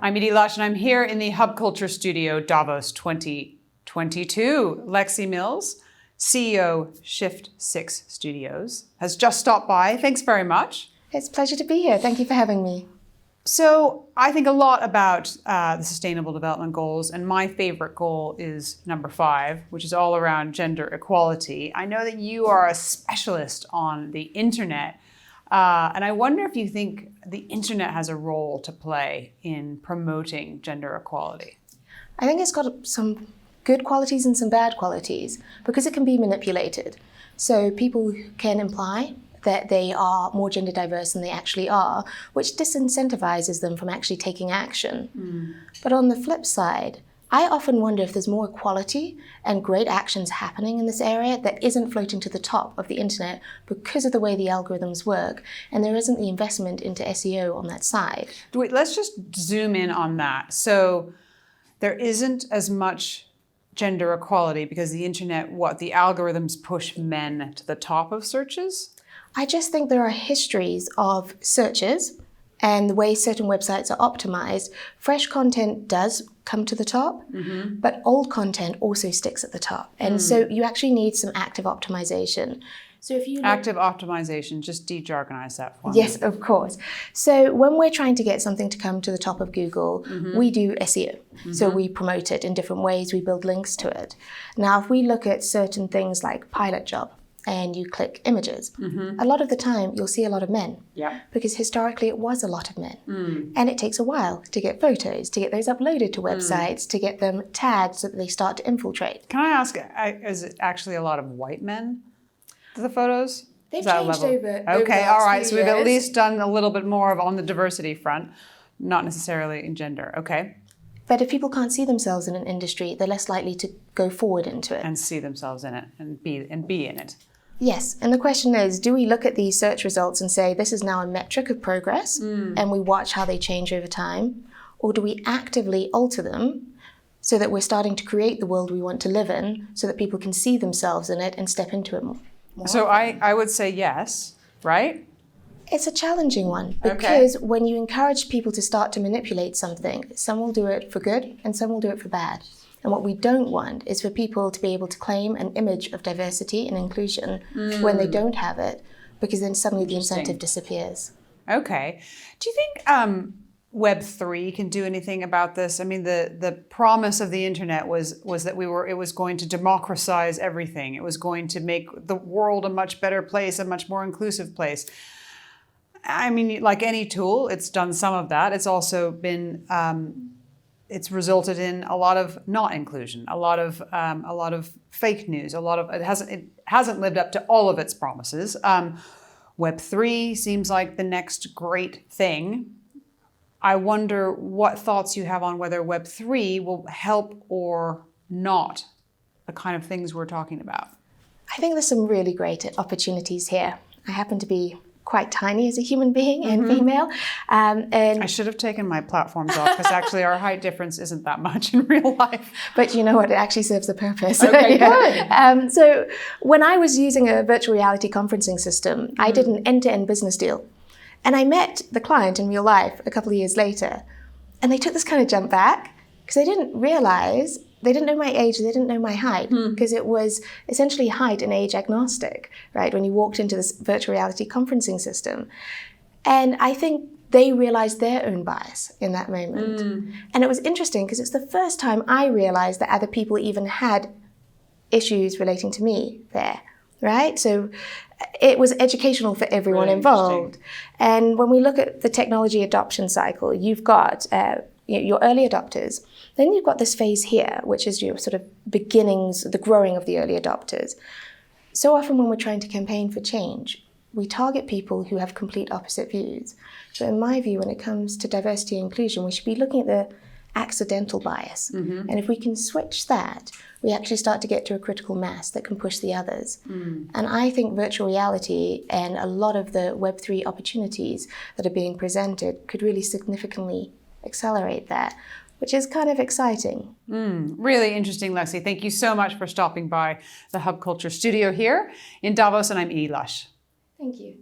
I'm Edie Lush, and I'm here in the Hub Culture Studio, Davos 2022. Lexi Mills, CEO, Shift6 Studios, has just stopped by. Thanks very much. It's a pleasure to be here. Thank you for having me. So I think a lot about the Sustainable Development Goals, and my favorite goal is number 5, which is all around gender equality. I know that you are a specialist on the internet, and I wonder if you think the internet has a role to play in promoting gender equality. I think it's got some good qualities and some bad qualities because it can be manipulated. So people can imply that they are more gender diverse than they actually are, which disincentivizes them from actually taking action. But on the flip side, I often wonder if there's more equality and great actions happening in this area that isn't floating to the top of the internet because of the way the algorithms work, and there isn't the investment into SEO on that side. Wait, let's just zoom in on that. So there isn't as much gender equality because the internet, the algorithms push men to the top of searches? I just think there are histories of searches and the way certain websites are optimized. Fresh content does come to the top, but old content also sticks at the top. And so you actually need some active optimization. So if you active optimization, just de-jargonize that for me. Yes, of course. So when we're trying to get something to come to the top of Google, we do SEO. So we promote it in different ways, we build links to it. Now, if we look at certain things like pilot job, and you click images, a lot of the time you'll see a lot of men. Yeah. Because historically it was a lot of men. And it takes a while to get photos, to get those uploaded to websites, to get them tagged so that they start to infiltrate. Can I ask, is it actually a lot of white men to the photos? They've changed over Okay, all right. So we've years. at least done a little bit more on the diversity front, not necessarily in gender. Okay. But if people can't see themselves in an industry, they're less likely to go forward into it. And see themselves in it and be in it. Yes, and the question is, do we look at these search results and say this is now a metric of progress and we watch how they change over time? Or do we actively alter them so that we're starting to create the world we want to live in so that people can see themselves in it and step into it more? So I would say yes, right? It's a challenging one because when you encourage people to start to manipulate something, some will do it for good and some will do it for bad. And what we don't want is for people to be able to claim an image of diversity and inclusion when they don't have it, because then suddenly the incentive disappears. Okay. Do you think Web3 can do anything about this? I mean, the promise of the internet was that it was going to democratize everything. It was going to make the world a much better place, a much more inclusive place. I mean, like any tool, it's done some of that. It's also been it's resulted in a lot of not inclusion, a lot of fake news, it hasn't lived up to all of its promises. Web3 seems like the next great thing. I wonder what thoughts you have on whether Web3 will help or not the kind of things we're talking about. I think there's some really great opportunities here. I happen to be quite tiny as a human being and female. And I should have taken my platforms off because actually our height difference isn't that much in real life. But you know what? It actually serves a purpose. Okay, good. So when I was using a virtual reality conferencing system, I did an end-to-end business deal. And I met the client in real life a couple of years later. And they took this kind of jump back because they didn't realize, they didn't know my age, they didn't know my height, because it was essentially height and age agnostic, right, when you walked into this virtual reality conferencing system. And I think they realized their own bias in that moment. And it was interesting because it's the first time I realized that other people even had issues relating to me there, right? So it was educational for everyone involved. And when we look at the technology adoption cycle, you've got your early adopters. Then you've got this phase here, which is your sort of beginnings, the growing of the early adopters. So often when we're trying to campaign for change, we target people who have complete opposite views. But in my view, when it comes to diversity and inclusion, we should be looking at the accidental bias. And if we can switch that, we actually start to get to a critical mass that can push the others. And I think virtual reality and a lot of the Web3 opportunities that are being presented could really significantly accelerate that, which is kind of exciting. Really interesting, Lexi. Thank you so much for stopping by the Hub Culture Studio here in Davos, and I'm Edie Lush. Thank you.